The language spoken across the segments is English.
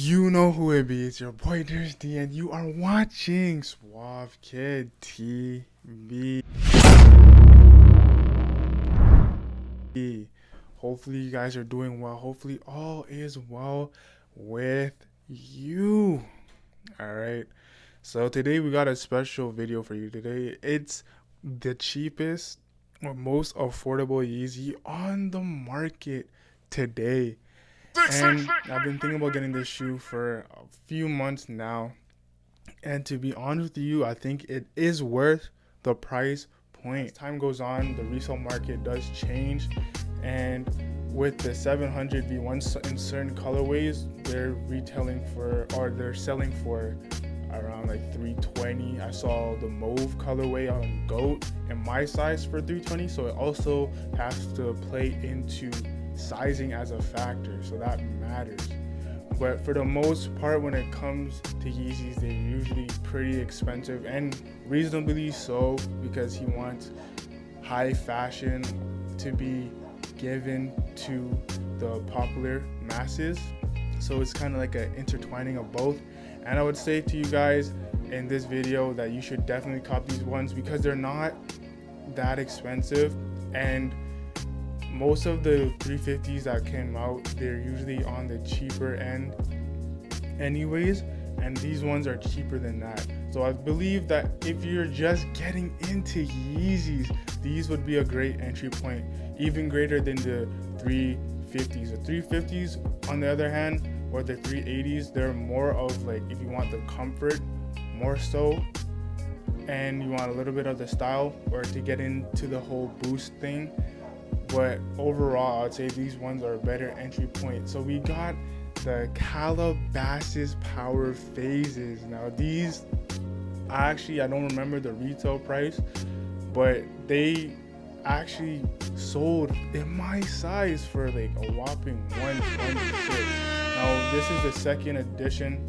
You know who it be, it's your boy Darius D, and you are watching Suave Kid TV. Hopefully you guys are doing well. Hopefully all is well with you. Alright, so today we got a special video for you. Today it's the cheapest or most affordable Yeezy on the market today. And I've been thinking about getting this shoe for a few months now, and to be honest with you, I think it is worth the price point. As time goes on, the resale market does change, and with the 700 V1 in certain colorways, they're selling for around like 320. I saw the mauve colorway on GOAT in my size for 320, so it also has to play into sizing as a factor, so that matters. But for the most part, when it comes to Yeezys, they're usually pretty expensive, and reasonably so, because he wants high fashion to be given to the popular masses. So it's kind of like an intertwining of both. And I would say to you guys in this video that you should definitely cop these ones because they're not that expensive, and most of the 350s that came out, they're usually on the cheaper end anyways, and these ones are cheaper than that. So I believe that if you're just getting into Yeezys, these would be a great entry point, even greater than the 350s. The 350s, on the other hand, or the 380s, they're more of like, if you want the comfort more so, and you want a little bit of the style, or to get into the whole boost thing. But overall, I'd say these ones are a better entry point. So we got the Calabasas Power Phases. Now these, I don't remember the retail price, but they actually sold in my size for like a whopping 126. Now this is the second edition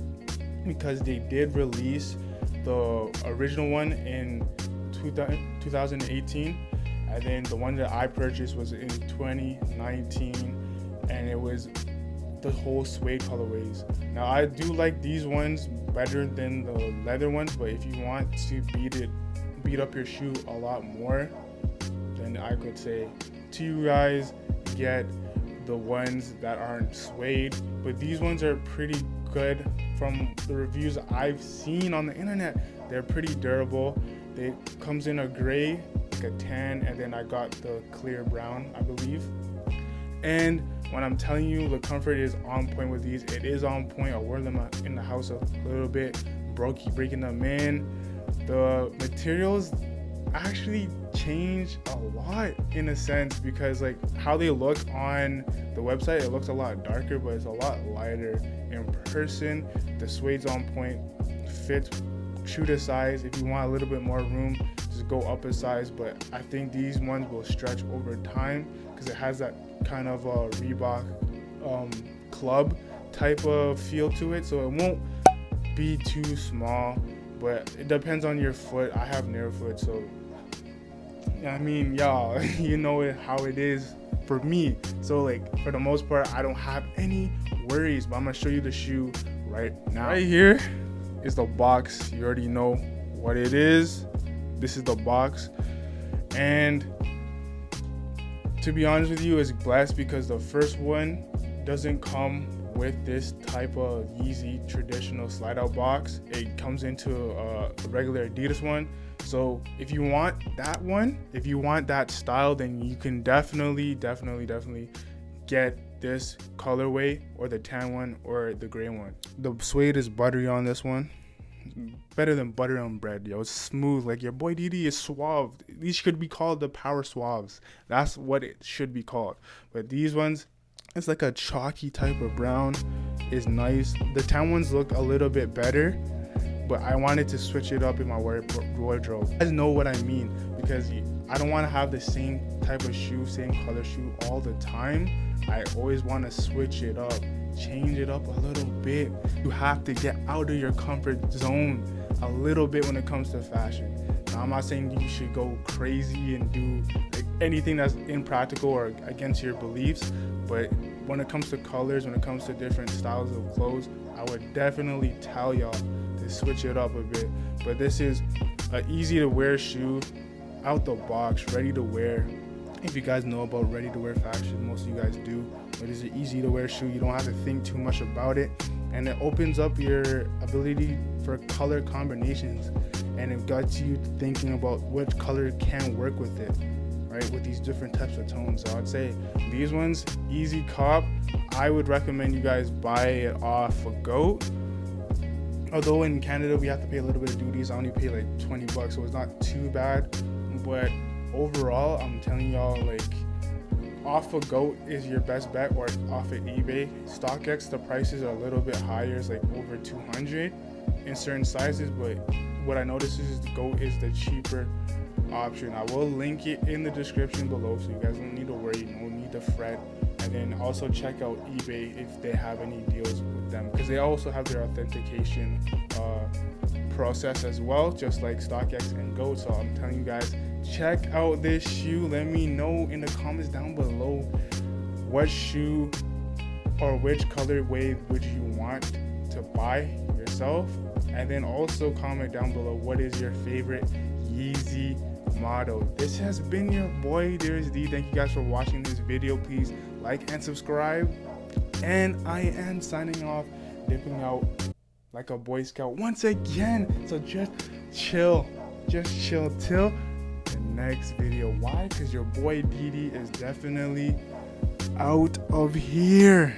because they did release the original one in 2018. And then the one that I purchased was in 2019, and it was the whole suede colorways. Now I do like these ones better than the leather ones, but if you want to beat up your shoe a lot more, then I could say to you guys, get the ones that aren't suede. But these ones are pretty good from the reviews I've seen on the internet. They're pretty durable. They comes in a gray, a tan, and then I got the clear brown, I believe. And when I'm telling you the comfort is on point with these, it is on point. I wore them in the house a little bit, breaking them in. The materials actually change a lot in a sense, because like how they look on the website, it looks a lot darker, but it's a lot lighter in person. The suede's on point, fits true to size. If you want a little bit more room, just go up a size, but I think these ones will stretch over time because it has that kind of a Reebok club type of feel to it, so it won't be too small, but it depends on your foot. I have narrow foot, so I mean, y'all, you know how it is for me. So like for the most part, I don't have any worries, but I'm gonna show you the shoe right now. Right here is the box. You already know what it is. This is the box, and to be honest with you, it's blessed because the first one doesn't come with this type of Yeezy traditional slide out box. It comes into a regular Adidas one. So if you want that one, if you want that style, then you can definitely get this colorway, or the tan one, or the gray one. The suede is buttery on this one. Better than butter on bread, yo. It's smooth. Like your boy DD is suave. These should be called the Power Suaves. That's what it should be called. But these ones, it's like a chalky type of brown. Is nice. The tan ones look a little bit better, but I wanted to switch it up in my wardrobe. You guys know what I mean, because I don't want to have the same type of shoe, same color shoe all the time. I always want to switch it up, change it up a little bit. You have to get out of your comfort zone a little bit when it comes to fashion. Now, I'm not saying you should go crazy and do like anything that's impractical or against your beliefs, but when it comes to colors, when it comes to different styles of clothes, I would definitely tell y'all to switch it up a bit. But this is an easy to wear shoe, out the box, ready to wear. If you guys know about ready to wear fashion, most of you guys do, but it's an easy to wear shoe. You don't have to think too much about it, and it opens up your ability for color combinations, and it gets you thinking about which color can work with it, right, with these different types of tones. So I'd say these ones, easy cop. I would recommend you guys buy it off a goat. Although in Canada we have to pay a little bit of duties, I only pay like $20, so it's not too bad. But overall, I'm telling y'all, like, off a goat is your best bet, or off of eBay. StockX, the prices are a little bit higher, it's like over 200 in certain sizes, but what I noticed is the goat is the cheaper option. I will link it in the description below, so you guys don't need to worry, no need to fret. And then also check out eBay if they have any deals with them, because they also have their authentication process as well, just like StockX and GOAT. So I'm telling you guys, check out this shoe. Let me know in the comments down below what shoe or which colorway would you want to buy yourself, and then also comment down below what is your favorite Yeezy model. This has been your boy Darius D. Thank you guys for watching this video. Please like and subscribe, and I am signing off, dipping out like a Boy Scout once again. So just chill till the next video. Why? Because your boy DD is definitely out of here.